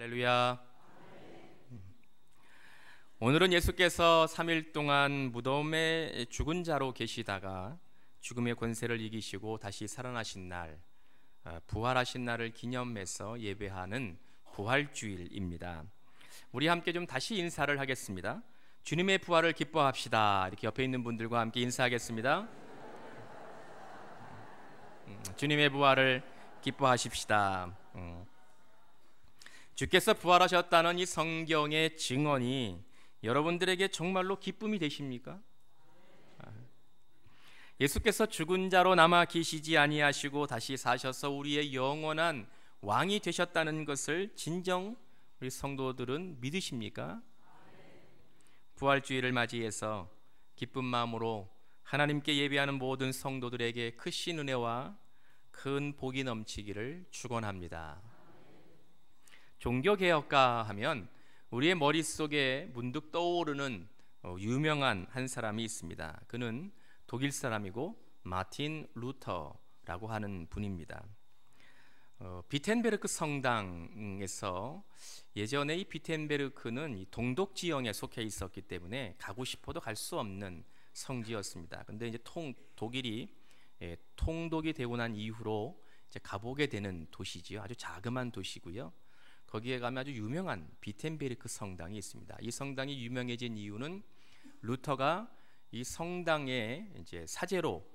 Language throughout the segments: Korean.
할렐루야. 오늘은 예수께서 3일 동안 무덤에 죽은 자로 계시다가 죽음의 권세를 이기시고 다시 살아나신 날, 부활하신 날을 기념해서 예배하는 부활주일입니다. 우리 함께 좀 다시 인사를 하겠습니다. 주님의 부활을 기뻐합시다. 이렇게 옆에 있는 분들과 함께 인사하겠습니다. 주님의 부활을 기뻐하십시다. 주께서 부활하셨다는 이 성경의 증언이 여러분들에게 정말로 기쁨이 되십니까? 예수께서 죽은 자로 남아 계시지 아니하시고 다시 사셔서 우리의 영원한 왕이 되셨다는 것을 진정 우리 성도들은 믿으십니까? 부활주일을 맞이해서 기쁜 마음으로 하나님께 예배하는 모든 성도들에게 크신 은혜와 큰 복이 넘치기를 축원합니다. 종교개혁가 하면 우리의 머릿속에 문득 떠오르는 유명한 한 사람이 있습니다. 그는 독일 사람이고 마틴 루터라고 하는 분입니다. 비텐베르크 성당에서 예전에 이 비텐베르크는 이 동독 지형에 속해 있었기 때문에 가고 싶어도 갈 수 없는 성지였습니다. 근데 이제 독일이 통독이 되고 난 이후로 이제 가보게 되는 도시지요. 아주 자그마한 도시고요. 거기에 가면 아주 유명한 비텐베르크 성당이 있습니다. 이 성당이 유명해진 이유는 루터가 이 성당에 이제 사제로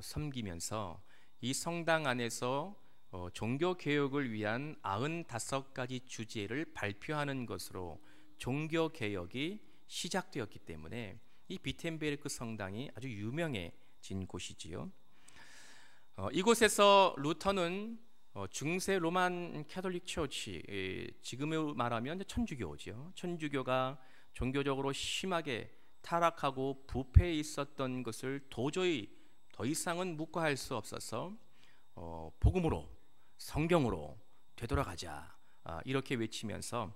섬기면서 이 성당 안에서 종교 개혁을 위한 95가지 주제를 발표하는 것으로 종교 개혁이 시작되었기 때문에 이 비텐베르크 성당이 아주 유명해진 곳이지요. 이곳에서 루터는 중세 로만 캐톨릭 처치, 지금으로 말하면 천주교죠. 천주교가 종교적으로 심하게 타락하고 부패해 있었던 것을 도저히 더 이상은 묵과할 수 없어서 복음으로, 성경으로 되돌아가자, 이렇게 외치면서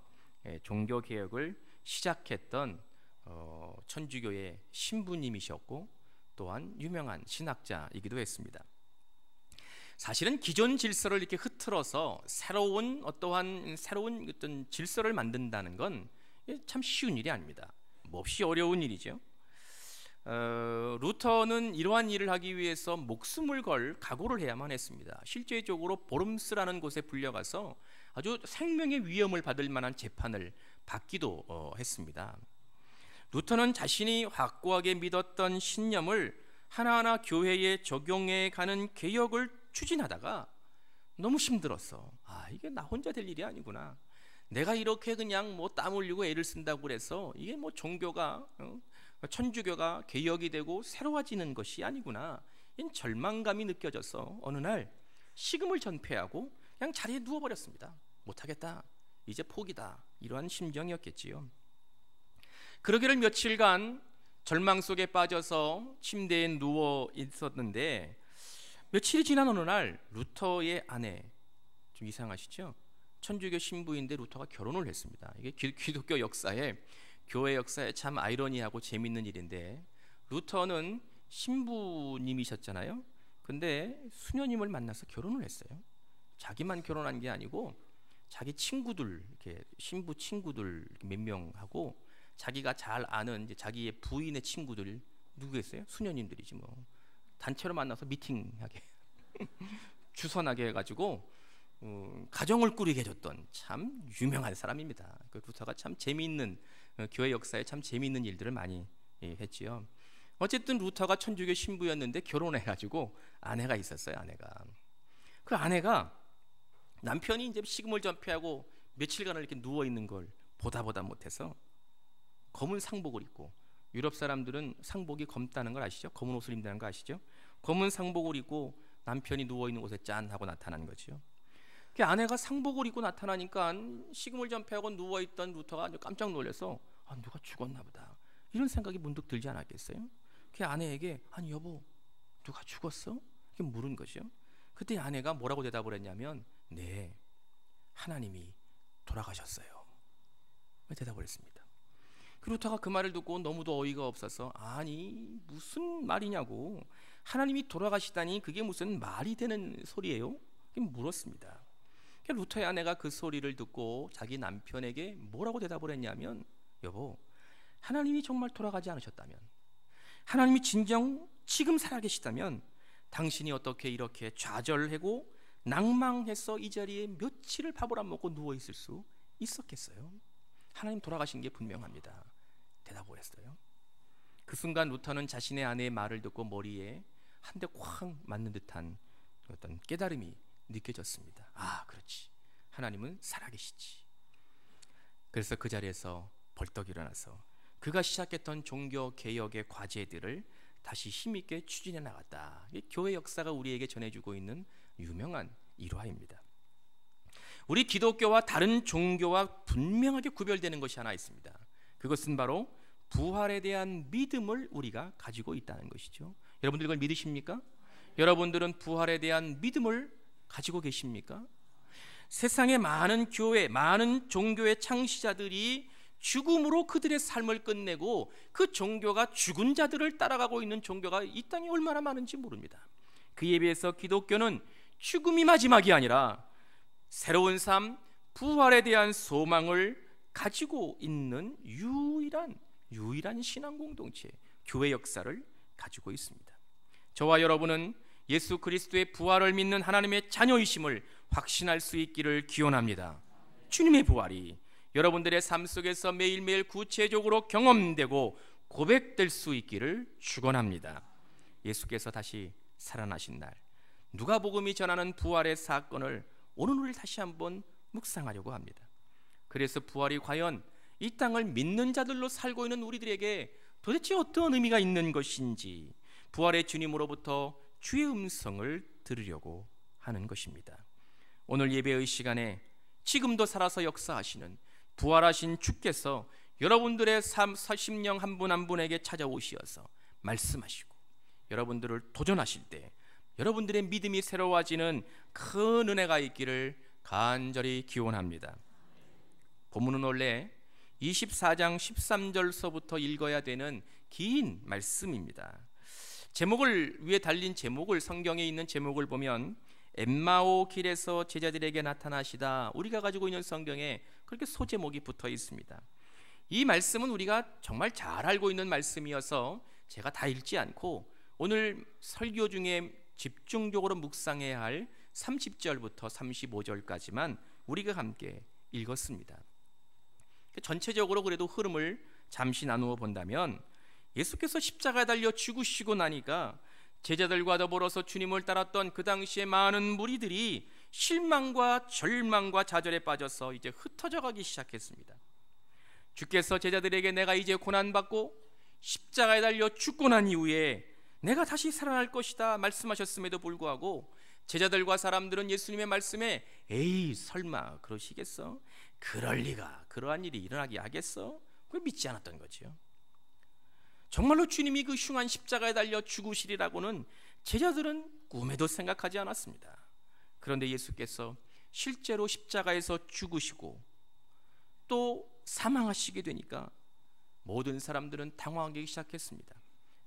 종교 개혁을 시작했던 천주교의 신부님이셨고 또한 유명한 신학자이기도 했습니다. 사실은 기존 질서를 이렇게 흐트러서 새로운 어떤 질서를 만든다는 건 참 쉬운 일이 아닙니다. 몹시 어려운 일이죠. 루터는 이러한 일을 하기 위해서 목숨을 걸 각오를 해야만 했습니다. 실제적으로 보름스라는 곳에 불려가서 아주 생명의 위험을 받을 만한 재판을 받기도 했습니다. 루터는 자신이 확고하게 믿었던 신념을 하나하나 교회에 적용해 가는 개혁을 추진하다가 너무 힘들었어. 이게 나 혼자 될 일이 아니구나. 내가 이렇게 그냥 뭐 땀 흘리고 애를 쓴다고 그래서 이게 뭐 종교가 천주교가 개혁이 되고 새로워지는 것이 아니구나. 이런 절망감이 느껴져서 어느 날 식음을 전폐하고 그냥 자리에 누워버렸습니다. 못하겠다. 이제 포기다. 이러한 심정이었겠지요. 그러기를 며칠간 절망 속에 빠져서 침대에 누워 있었는데 며칠이 지난 어느 날 루터의 아내, 좀 이상하시죠? 천주교 신부인데 루터가 결혼을 했습니다. 이게 기독교 역사에, 교회 역사에 참 아이러니하고 재밌는 일인데 루터는 신부님이셨잖아요. 근데 수녀님을 만나서 결혼을 했어요. 자기만 결혼한 게 아니고 자기 친구들, 이렇게 신부 친구들 몇 명하고 자기가 잘 아는 이제 자기의 부인의 친구들 누구겠어요? 수녀님들이지 뭐. 단체로 만나서 미팅하게 주선하게 해가지고 가정을 꾸리게 해줬던 참 유명한 사람입니다. 그 루터가 참 재미있는 교회 역사에 참 재미있는 일들을 많이 했지요. 어쨌든 루터가 천주교 신부였는데 결혼해가지고 아내가 있었어요. 그 아내가 남편이 이제 식음을 전폐하고 며칠간을 이렇게 누워 있는 걸 보다 못해서 검은 상복을 입고, 유럽 사람들은 상복이 검다는 걸 아시죠? 검은 옷을 입는다는 거 아시죠? 검은 상복을 입고 남편이 누워있는 곳에 짠 하고 나타난 거죠. 그 아내가 상복을 입고 나타나니까 식음을 전폐하고 누워있던 루터가 깜짝 놀라서 누가 죽었나 보다 이런 생각이 문득 들지 않았겠어요? 그 아내에게 여보 누가 죽었어? 이렇게 물은 거죠. 그때 아내가 뭐라고 대답을 했냐면 네, 하나님이 돌아가셨어요. 대답을 했습니다. 루터가 그 말을 듣고 너무도 어이가 없어서 무슨 말이냐고, 하나님이 돌아가시다니 그게 무슨 말이 되는 소리예요? 물었습니다. 루터의 아내가 그 소리를 듣고 자기 남편에게 뭐라고 대답을 했냐면, 여보, 하나님이 정말 돌아가지 않으셨다면, 하나님이 진정 지금 살아계시다면 당신이 어떻게 이렇게 좌절하고 낭망해서 이 자리에 며칠을 밥을 안 먹고 누워 있을 수 있었겠어요? 하나님 돌아가신 게 분명합니다. 대답을 했어요. 그 순간 루터는 자신의 아내의 말을 듣고 머리에 한 대 쾅 맞는 듯한 어떤 깨달음이 느껴졌습니다. 아, 그렇지. 하나님은 살아계시지. 그래서 그 자리에서 벌떡 일어나서 그가 시작했던 종교 개혁의 과제들을 다시 힘있게 추진해 나갔다. 이게 교회 역사가 우리에게 전해주고 있는 유명한 일화입니다. 우리 기독교와 다른 종교와 분명하게 구별되는 것이 하나 있습니다. 그것은 바로 부활에 대한 믿음을 우리가 가지고 있다는 것이죠. 여러분들 이걸 믿으십니까? 여러분들은 부활에 대한 믿음을 가지고 계십니까? 세상의 많은 교회, 많은 종교의 창시자들이 죽음으로 그들의 삶을 끝내고 그 종교가 죽은 자들을 따라가고 있는 종교가 이 땅에 얼마나 많은지 모릅니다. 그에 비해서 기독교는 죽음이 마지막이 아니라 새로운 삶, 부활에 대한 소망을 가지고 있는 유일한 신앙 공동체, 교회 역사를 가지고 있습니다. 저와 여러분은 예수 그리스도의 부활을 믿는 하나님의 자녀이심을 확신할 수 있기를 기원합니다. 주님의 부활이 여러분들의 삶 속에서 매일매일 구체적으로 경험되고 고백될 수 있기를 축원합니다. 예수께서 다시 살아나신 날, 누가복음이 전하는 부활의 사건을 오늘 우리 다시 한번 묵상하려고 합니다. 그래서 부활이 과연 이 땅을 믿는 자들로 살고 있는 우리들에게 도대체 어떤 의미가 있는 것인지, 부활의 주님으로부터 주의 음성을 들으려고 하는 것입니다. 오늘 예배의 시간에 지금도 살아서 역사하시는 부활하신 주께서 여러분들의 삶, 심령 한 분 한 분에게 찾아오시어서 말씀하시고 여러분들을 도전하실 때 여러분들의 믿음이 새로워지는 큰 은혜가 있기를 간절히 기원합니다. 본문은 원래 24장 13절서부터 읽어야 되는 긴 말씀입니다. 제목을 위에 달린 제목을, 성경에 있는 제목을 보면 엠마오 길에서 제자들에게 나타나시다, 우리가 가지고 있는 성경에 그렇게 소제목이 붙어 있습니다. 이 말씀은 우리가 정말 잘 알고 있는 말씀이어서 제가 다 읽지 않고 오늘 설교 중에 집중적으로 묵상해야 할 30절부터 35절까지만 우리가 함께 읽었습니다. 전체적으로 그래도 흐름을 잠시 나누어 본다면, 예수께서 십자가에 달려 죽으시고 나니까 제자들과 더불어서 주님을 따랐던 그 당시의 많은 무리들이 실망과 절망과 좌절에 빠져서 이제 흩어져 가기 시작했습니다. 주께서 제자들에게 내가 이제 고난받고 십자가에 달려 죽고 난 이후에 내가 다시 살아날 것이다 말씀하셨음에도 불구하고 제자들과 사람들은 예수님의 말씀에 에이 설마 그러시겠어? 그럴 리가, 그러한 일이 일어나게 하겠어? 그걸 믿지 않았던 거죠. 정말로 주님이 그 흉한 십자가에 달려 죽으시리라고는 제자들은 꿈에도 생각하지 않았습니다. 그런데 예수께서 실제로 십자가에서 죽으시고 또 사망하시게 되니까 모든 사람들은 당황하기 시작했습니다.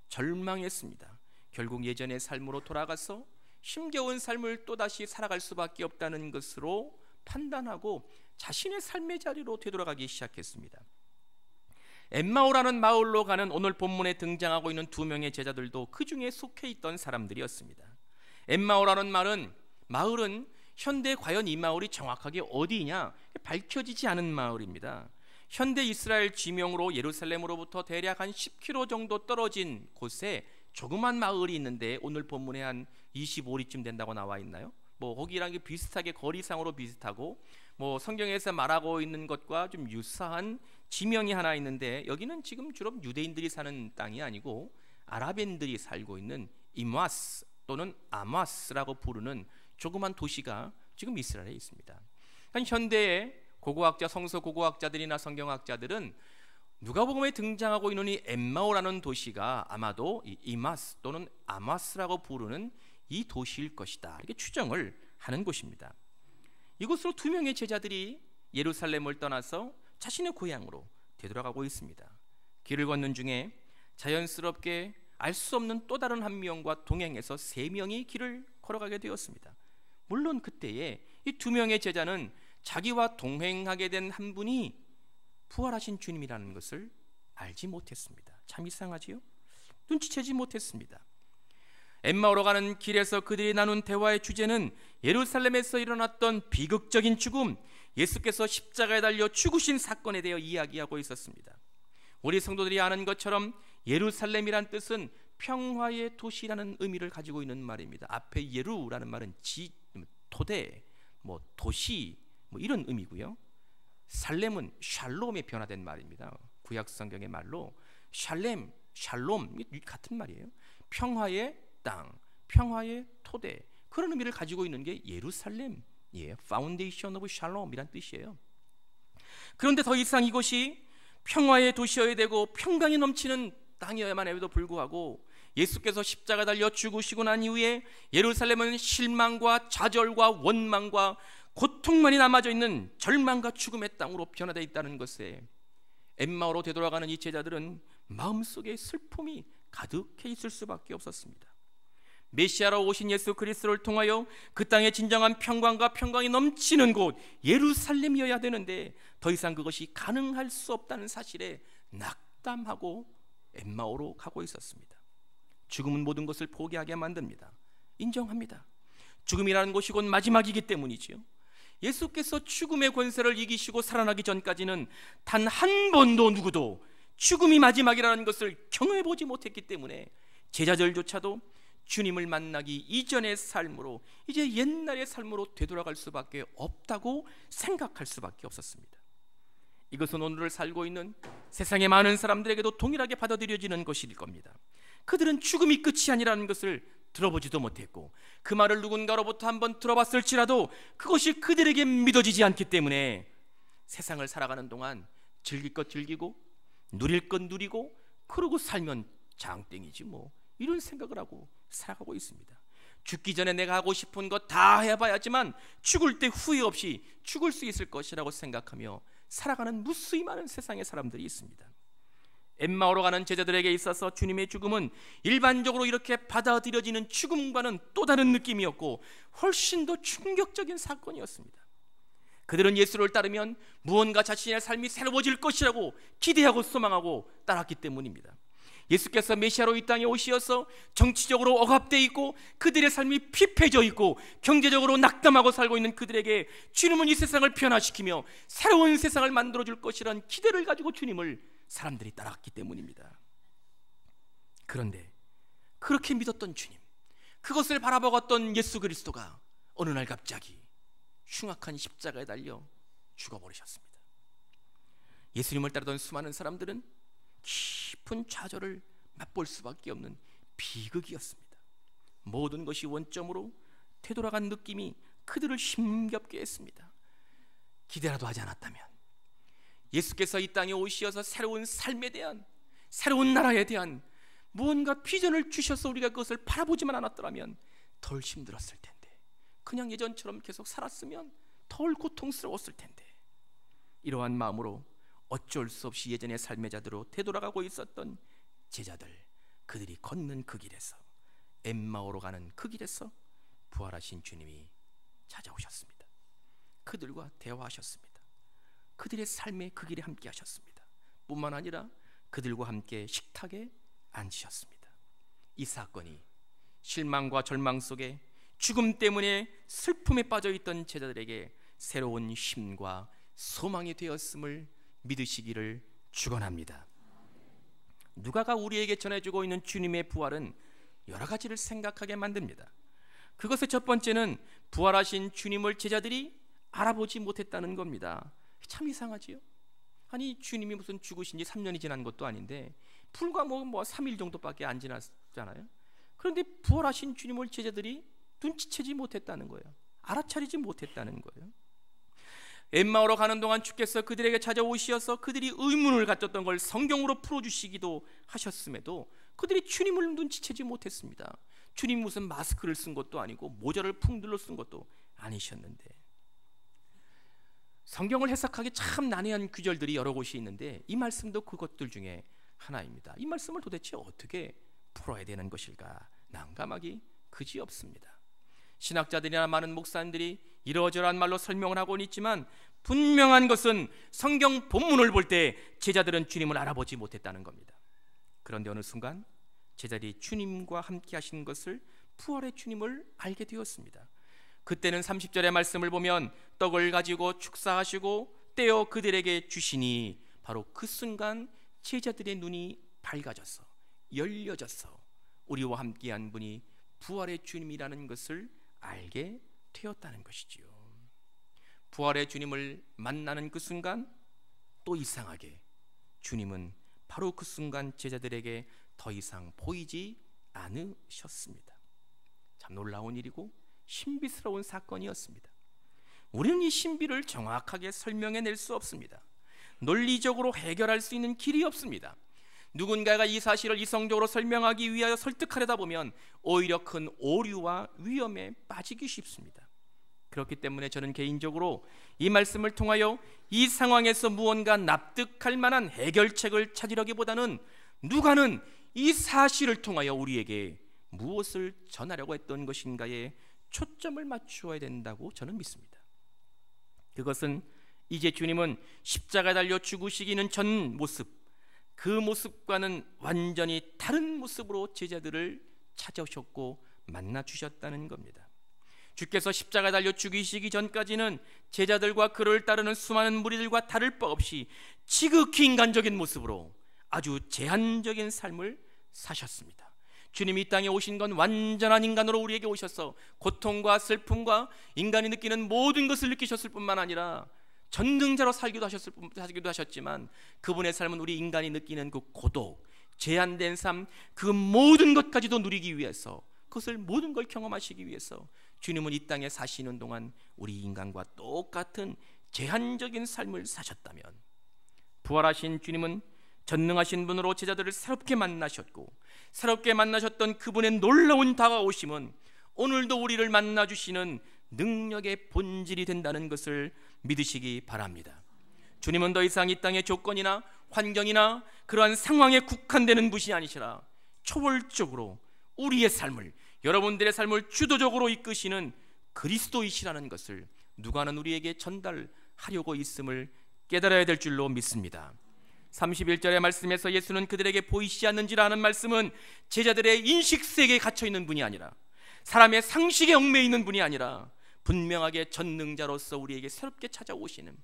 절망했습니다. 결국 예전의 삶으로 돌아가서 힘겨운 삶을 또다시 살아갈 수밖에 없다는 것으로 판단하고 자신의 삶의 자리로 되돌아가기 시작했습니다. 엠마오라는 마을로 가는 오늘 본문에 등장하고 있는 두 명의 제자들도 그 중에 속해 있던 사람들이었습니다. 엠마오라는 마을은 현대 과연 이 마을이 정확하게 어디냐 밝혀지지 않은 마을입니다. 현대 이스라엘 지명으로 예루살렘으로부터 대략 한 10km 정도 떨어진 곳에 조그만 마을이 있는데 오늘 본문에 한 25리쯤 된다고 나와 있나요? 거기랑 비슷하게 거리상으로 비슷하고 성경에서 말하고 있는 것과 좀 유사한 지명이 하나 있는데, 여기는 지금 주로 유대인들이 사는 땅이 아니고 아랍인들이 살고 있는 이마스 또는 아마스라고 부르는 조그만 도시가 지금 이스라엘에 있습니다. 현대의 고고학자, 성서 고고학자들이나 성경학자들은 누가복음에 등장하고 있는 이 엠마오라는 도시가 아마도 이 이마스 또는 아마스라고 부르는 이 도시일 것이다, 이렇게 추정을 하는 곳입니다. 이곳으로 두 명의 제자들이 예루살렘을 떠나서 자신의 고향으로 되돌아가고 있습니다. 길을 걷는 중에 자연스럽게 알 수 없는 또 다른 한 명과 동행해서 세 명이 길을 걸어가게 되었습니다. 물론 그때에 이 두 명의 제자는 자기와 동행하게 된 한 분이 부활하신 주님이라는 것을 알지 못했습니다. 참 이상하지요? 눈치채지 못했습니다. 엠마오로 가는 길에서 그들이 나눈 대화의 주제는 예루살렘에서 일어났던 비극적인 죽음, 예수께서 십자가에 달려 죽으신 사건에 대해 이야기하고 있었습니다. 우리 성도들이 아는 것처럼 예루살렘이란 뜻은 평화의 도시라는 의미를 가지고 있는 말입니다. 앞에 예루라는 말은 토대, 도시 이런 의미고요. 살렘은 샬롬에 변화된 말입니다. 구약 성경의 말로 샬렘, 샬롬 같은 말이에요. 평화의 땅, 평화의 토대, 그런 의미를 가지고 있는 게 예루살렘이에요. Foundation of Shalom이란 뜻이에요. 그런데 더 이상 이곳이 평화의 도시여야 되고 평강이 넘치는 땅이어야만 해도 불구하고 예수께서 십자가 달려 죽으시고 난 이후에 예루살렘은 실망과 좌절과 원망과 고통만이 남아져 있는 절망과 죽음의 땅으로 변화되어 있다는 것에 엠마오로 되돌아가는 이 제자들은 마음속에 슬픔이 가득해 있을 수밖에 없었습니다. 메시아로 오신 예수 그리스도를 통하여 그 땅의 진정한 평강과 평강이 넘치는 곳 예루살렘이어야 되는데 더 이상 그것이 가능할 수 없다는 사실에 낙담하고 엠마오로 가고 있었습니다. 죽음은 모든 것을 포기하게 만듭니다. 인정합니다. 죽음이라는 것이 곧 마지막이기 때문이지요. 예수께서 죽음의 권세를 이기시고 살아나기 전까지는 단 한 번도 누구도 죽음이 마지막이라는 것을 경험해 보지 못했기 때문에 제자들조차도 주님을 만나기 이전의 삶으로 이제 옛날의 삶으로 되돌아갈 수밖에 없다고 생각할 수밖에 없었습니다. 이것은 오늘을 살고 있는 세상의 많은 사람들에게도 동일하게 받아들여지는 것일 겁니다. 그들은 죽음이 끝이 아니라는 것을 들어보지도 못했고 그 말을 누군가로부터 한번 들어봤을지라도 그것이 그들에게 믿어지지 않기 때문에 세상을 살아가는 동안 즐길 것 즐기고 누릴 것 누리고 그러고 살면 장땡이지 이런 생각을 하고 살아가고 있습니다. 죽기 전에 내가 하고 싶은 것 다 해봐야지만 죽을 때 후회 없이 죽을 수 있을 것이라고 생각하며 살아가는 무수히 많은 세상의 사람들이 있습니다. 엠마오로 가는 제자들에게 있어서 주님의 죽음은 일반적으로 이렇게 받아들여지는 죽음과는 또 다른 느낌이었고 훨씬 더 충격적인 사건이었습니다. 그들은 예수를 따르면 무언가 자신의 삶이 새로워질 것이라고 기대하고 소망하고 따랐기 때문입니다. 예수께서 메시아로 이 땅에 오시어서 정치적으로 억압되어 있고 그들의 삶이 피폐져 있고 경제적으로 낙담하고 살고 있는 그들에게 주님은 이 세상을 변화시키며 새로운 세상을 만들어줄 것이라는 기대를 가지고 주님을 사람들이 따랐기 때문입니다. 그런데 그렇게 믿었던 주님, 그것을 바라보았던 예수 그리스도가 어느 날 갑자기 흉악한 십자가에 달려 죽어버리셨습니다. 예수님을 따르던 수많은 사람들은 깊은 좌절을 맛볼 수밖에 없는 비극이었습니다. 모든 것이 원점으로 되돌아간 느낌이 그들을 힘겹게 했습니다. 기대라도 하지 않았다면 예수께서 이 땅에 오시어서 새로운 삶에 대한, 새로운 나라에 대한 무언가 비전을 주셔서 우리가 그것을 바라보지만 않았더라면 덜 힘들었을 텐데, 그냥 예전처럼 계속 살았으면 덜 고통스러웠을 텐데, 이러한 마음으로 어쩔 수 없이 예전의 삶의 자대로 되돌아가고 있었던 제자들, 그들이 걷는 그 길에서, 엠마오로 가는 그 길에서 부활하신 주님이 찾아오셨습니다. 그들과 대화하셨습니다. 그들의 삶의 그 길에 함께 하셨습니다. 뿐만 아니라 그들과 함께 식탁에 앉으셨습니다. 이 사건이 실망과 절망 속에 죽음 때문에 슬픔에 빠져있던 제자들에게 새로운 힘과 소망이 되었음을 믿으시기를 축원합니다. 누가가 우리에게 전해주고 있는 주님의 부활은 여러 가지를 생각하게 만듭니다. 그것의 첫 번째는 부활하신 주님을 제자들이 알아보지 못했다는 겁니다. 참 이상하지요? 아니 주님이 무슨 죽으신 지 3년이 지난 것도 아닌데 불과 3일 정도밖에 안 지났잖아요. 그런데 부활하신 주님을 제자들이 눈치채지 못했다는 거예요. 알아차리지 못했다는 거예요. 엠마오로 가는 동안 주께서 그들에게 찾아오시어서 그들이 의문을 가졌던 걸 성경으로 풀어주시기도 하셨음에도 그들이 주님을 눈치채지 못했습니다. 주님이 무슨 마스크를 쓴 것도 아니고 모자를 풍들러 쓴 것도 아니셨는데, 성경을 해석하기 참 난해한 구절들이 여러 곳이 있는데 이 말씀도 그것들 중에 하나입니다. 이 말씀을 도대체 어떻게 풀어야 되는 것일까 난감하기 그지없습니다. 신학자들이나 많은 목사님들이 이러저러한 말로 설명을 하고는 있지만 분명한 것은 성경 본문을 볼 때 제자들은 주님을 알아보지 못했다는 겁니다. 그런데 어느 순간 제자들이 주님과 함께 하신 것을, 부활의 주님을 알게 되었습니다. 그때는 30절의 말씀을 보면 떡을 가지고 축사하시고 떼어 그들에게 주시니 바로 그 순간 제자들의 눈이 밝아져서 열려져서 우리와 함께한 분이 부활의 주님이라는 것을 알게 되었다는 것이지요. 부활의 주님을 만나는 그 순간 또 이상하게 주님은 바로 그 순간 제자들에게 더 이상 보이지 않으셨습니다. 참 놀라운 일이고 신비스러운 사건이었습니다. 우리는 이 신비를 정확하게 설명해낼 수 없습니다. 논리적으로 해결할 수 있는 길이 없습니다. 누군가가 이 사실을 이성적으로 설명하기 위하여 설득하려다 보면 오히려 큰 오류와 위험에 빠지기 쉽습니다. 그렇기 때문에 저는 개인적으로 이 말씀을 통하여 이 상황에서 무언가 납득할 만한 해결책을 찾으려기보다는 누가는 이 사실을 통하여 우리에게 무엇을 전하려고 했던 것인가에 초점을 맞추어야 된다고 저는 믿습니다. 그것은 이제 주님은 십자가에 달려 죽으시기는 전 모습, 그 모습과는 완전히 다른 모습으로 제자들을 찾아오셨고 만나 주셨다는 겁니다. 주께서 십자가에 달려 죽이시기 전까지는 제자들과 그를 따르는 수많은 무리들과 다를 바 없이 지극히 인간적인 모습으로 아주 제한적인 삶을 사셨습니다. 주님이 이 땅에 오신 건 완전한 인간으로 우리에게 오셔서 고통과 슬픔과 인간이 느끼는 모든 것을 느끼셨을 뿐만 아니라 전능자로 살기도 하셨지만 그분의 삶은 우리 인간이 느끼는 그 고독, 제한된 삶, 그 모든 것까지도 누리기 위해서, 그것을 모든 걸 경험하시기 위해서 주님은 이 땅에 사시는 동안 우리 인간과 똑같은 제한적인 삶을 사셨다면, 부활하신 주님은 전능하신 분으로 제자들을 새롭게 만나셨고 새롭게 만나셨던 그분의 놀라운 다가오심은 오늘도 우리를 만나주시는 능력의 본질이 된다는 것을 믿으시기 바랍니다. 주님은 더 이상 이 땅의 조건이나 환경이나 그러한 상황에 국한되는 분이 아니시라 초월적으로 우리의 삶을, 여러분들의 삶을 주도적으로 이끄시는 그리스도이시라는 것을 누가는 우리에게 전달하려고 있음을 깨달아야 될 줄로 믿습니다. 31절의 말씀에서 예수는 그들에게 보이시지 않는지라 하는 말씀은 제자들의 인식세계에 갇혀있는 분이 아니라, 사람의 상식에 얽매여 있는 분이 아니라 분명하게 전능자로서 우리에게 새롭게 찾아오시는,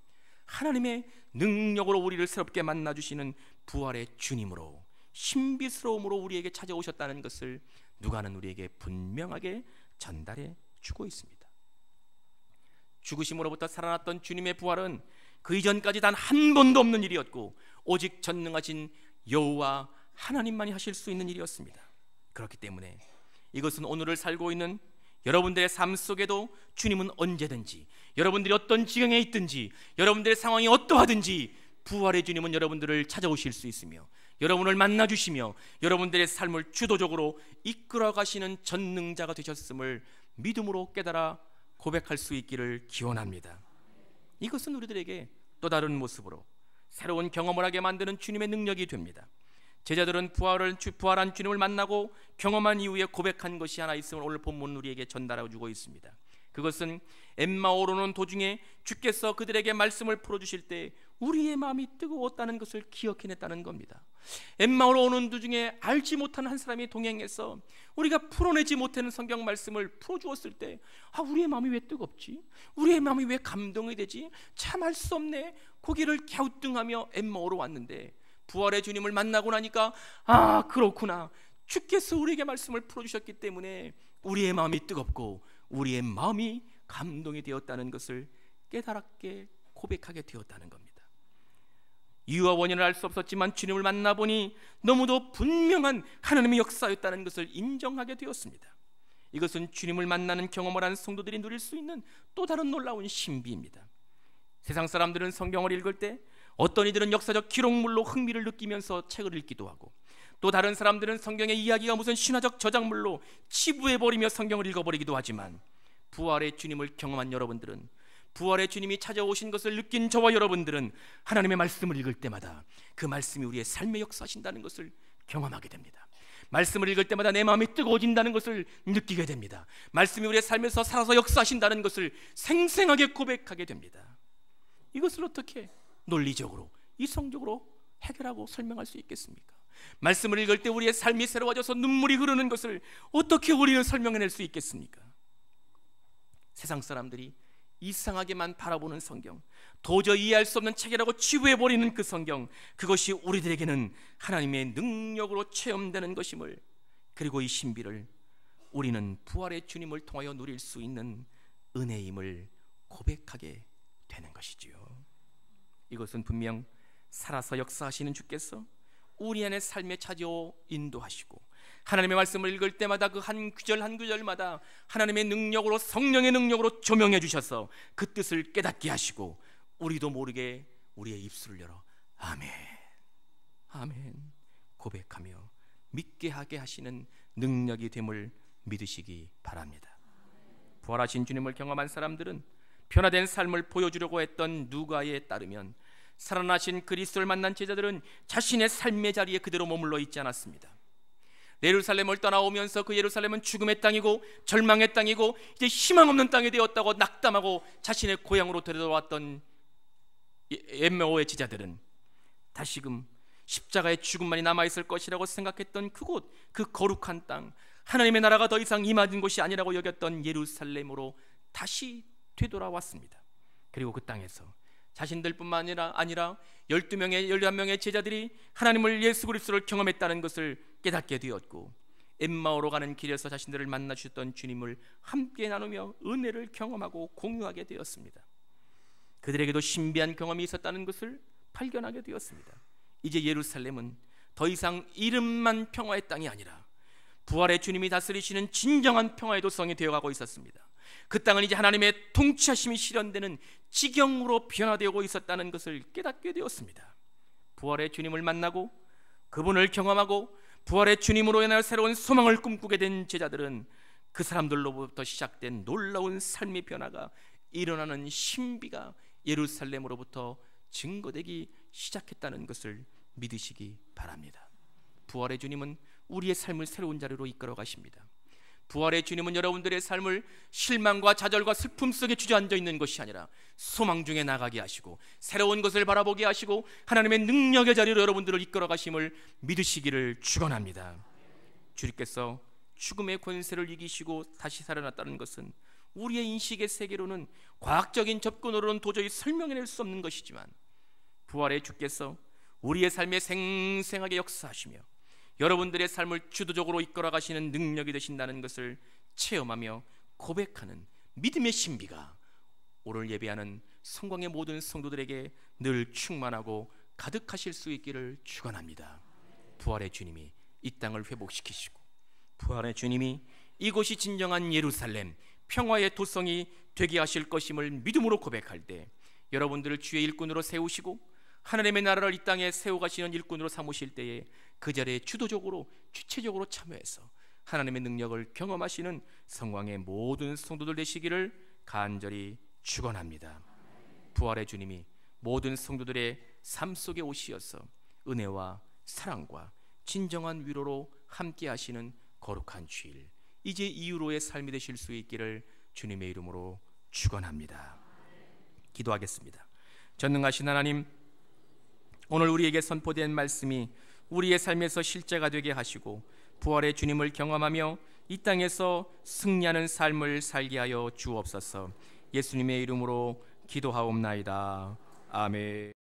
하나님의 능력으로 우리를 새롭게 만나주시는 부활의 주님으로, 신비스러움으로 우리에게 찾아오셨다는 것을 누가는 우리에게 분명하게 전달해 주고 있습니다. 죽으심으로부터 살아났던 주님의 부활은 그 이전까지 단 한 번도 없는 일이었고 오직 전능하신 여호와 하나님만이 하실 수 있는 일이었습니다. 그렇기 때문에 이것은 오늘을 살고 있는 여러분들의 삶 속에도 주님은 언제든지, 여러분들이 어떤 지경에 있든지, 여러분들의 상황이 어떠하든지 부활의 주님은 여러분들을 찾아오실 수 있으며 여러분을 만나주시며 여러분들의 삶을 주도적으로 이끌어 가시는 전능자가 되셨음을 믿음으로 깨달아 고백할 수 있기를 기원합니다. 이것은 우리들에게 또 다른 모습으로 새로운 경험을 하게 만드는 주님의 능력이 됩니다. 제자들은 부활한 주님을 만나고 경험한 이후에 고백한 것이 하나 있음을 오늘 본문 우리에게 전달해 주고 있습니다. 그것은 엠마오로 오는 도중에 주께서 그들에게 말씀을 풀어주실 때 우리의 마음이 뜨거웠다는 것을 기억해냈다는 겁니다. 엠마오로 오는 도중에 알지 못하는 한 사람이 동행해서 우리가 풀어내지 못하는 성경 말씀을 풀어주었을 때 우리의 마음이 왜 뜨겁지? 우리의 마음이 왜 감동이 되지? 참 알 수 없네. 고개를 갸우뚱하며 엠마오로 왔는데 부활의 주님을 만나고 나니까 그렇구나, 주께서 우리에게 말씀을 풀어주셨기 때문에 우리의 마음이 뜨겁고 우리의 마음이 감동이 되었다는 것을 깨달았게 고백하게 되었다는 겁니다. 이유와 원인을 알 수 없었지만 주님을 만나보니 너무도 분명한 하나님의 역사였다는 것을 인정하게 되었습니다. 이것은 주님을 만나는 경험을 한 성도들이 누릴 수 있는 또 다른 놀라운 신비입니다. 세상 사람들은 성경을 읽을 때 어떤 이들은 역사적 기록물로 흥미를 느끼면서 책을 읽기도 하고, 또 다른 사람들은 성경의 이야기가 무슨 신화적 저작물로 치부해버리며 성경을 읽어버리기도 하지만, 부활의 주님을 경험한 여러분들은, 부활의 주님이 찾아오신 것을 느낀 저와 여러분들은 하나님의 말씀을 읽을 때마다 그 말씀이 우리의 삶에 역사하신다는 것을 경험하게 됩니다. 말씀을 읽을 때마다 내 마음이 뜨거워진다는 것을 느끼게 됩니다. 말씀이 우리의 삶에서 살아서 역사하신다는 것을 생생하게 고백하게 됩니다. 이것을 어떻게 논리적으로, 이성적으로 해결하고 설명할 수 있겠습니까? 말씀을 읽을 때 우리의 삶이 새로워져서 눈물이 흐르는 것을 어떻게 우리는 설명해낼 수 있겠습니까? 세상 사람들이 이상하게만 바라보는 성경, 도저히 이해할 수 없는 책이라고 치부해버리는 그 성경, 그것이 우리들에게는 하나님의 능력으로 체험되는 것임을, 그리고 이 신비를 우리는 부활의 주님을 통하여 누릴 수 있는 은혜임을 고백하게 되는 것이지요. 이것은 분명 살아서 역사하시는 주께서 우리 안의 삶에 찾아오 인도하시고, 하나님의 말씀을 읽을 때마다 그 한 구절 한 구절마다 하나님의 능력으로, 성령의 능력으로 조명해 주셔서 그 뜻을 깨닫게 하시고, 우리도 모르게 우리의 입술을 열어 아멘, 아멘 고백하며 믿게 하게 하시는 능력이 됨을 믿으시기 바랍니다. 부활하신 주님을 경험한 사람들은 변화된 삶을 보여주려고 했던 누가에 따르면, 살아나신 그리스도를 만난 제자들은 자신의 삶의 자리에 그대로 머물러 있지 않았습니다. 예루살렘을 떠나오면서 그 예루살렘은 죽음의 땅이고 절망의 땅이고 이제 희망 없는 땅이 되었다고 낙담하고 자신의 고향으로 데려왔던 엠마오의 제자들은 다시금 십자가의 죽음만이 남아있을 것이라고 생각했던 그곳, 그 거룩한 땅, 하나님의 나라가 더 이상 임하는 곳이 아니라고 여겼던 예루살렘으로 다시 되돌아왔습니다. 그리고 그 땅에서 자신들뿐만 아니라 12명의 11명의 제자들이 하나님을, 예수 그리스도를 경험했다는 것을 깨닫게 되었고, 엠마오로 가는 길에서 자신들을 만나 주셨던 주님을 함께 나누며 은혜를 경험하고 공유하게 되었습니다. 그들에게도 신비한 경험이 있었다는 것을 발견하게 되었습니다. 이제 예루살렘은 더 이상 이름만 평화의 땅이 아니라 부활의 주님이 다스리시는 진정한 평화의 도성이 되어가고 있었습니다. 그 땅은 이제 하나님의 통치하심이 실현되는 지경으로 변화되고 있었다는 것을 깨닫게 되었습니다. 부활의 주님을 만나고 그분을 경험하고 부활의 주님으로 인하여 새로운 소망을 꿈꾸게 된 제자들은 그 사람들로부터 시작된 놀라운 삶의 변화가 일어나는 신비가 예루살렘으로부터 증거되기 시작했다는 것을 믿으시기 바랍니다. 부활의 주님은 우리의 삶을 새로운 자리로 이끌어 가십니다. 부활의 주님은 여러분들의 삶을 실망과 좌절과 슬픔 속에 주저앉아 있는 것이 아니라 소망 중에 나가게 하시고 새로운 것을 바라보게 하시고 하나님의 능력의 자리로 여러분들을 이끌어 가심을 믿으시기를 축원합니다. 주님께서 죽음의 권세를 이기시고 다시 살아났다는 것은 우리의 인식의 세계로는, 과학적인 접근으로는 도저히 설명해낼 수 없는 것이지만, 부활의 주께서 우리의 삶에 생생하게 역사하시며 여러분들의 삶을 주도적으로 이끌어 가시는 능력이 되신다는 것을 체험하며 고백하는 믿음의 신비가 오늘 예배하는 성광의 모든 성도들에게 늘 충만하고 가득하실 수 있기를 축원합니다. 부활의 주님이 이 땅을 회복시키시고, 부활의 주님이 이곳이 진정한 예루살렘, 평화의 도성이 되게 하실 것임을 믿음으로 고백할 때 여러분들을 주의 일꾼으로 세우시고 하나님의 나라를 이 땅에 세워가시는 일꾼으로 삼으실 때에 그 자리에 주도적으로, 주체적으로 참여해서 하나님의 능력을 경험하시는 성광의 모든 성도들 되시기를 간절히 축원합니다. 부활의 주님이 모든 성도들의 삶 속에 오시어서 은혜와 사랑과 진정한 위로로 함께 하시는 거룩한 주일, 이제 이후로의 삶이 되실 수 있기를 주님의 이름으로 축원합니다. 기도하겠습니다. 전능하신 하나님, 오늘 우리에게 선포된 말씀이 우리의 삶에서 실제가 되게 하시고 부활의 주님을 경험하며 이 땅에서 승리하는 삶을 살게 하여 주옵소서. 예수님의 이름으로 기도하옵나이다. 아멘.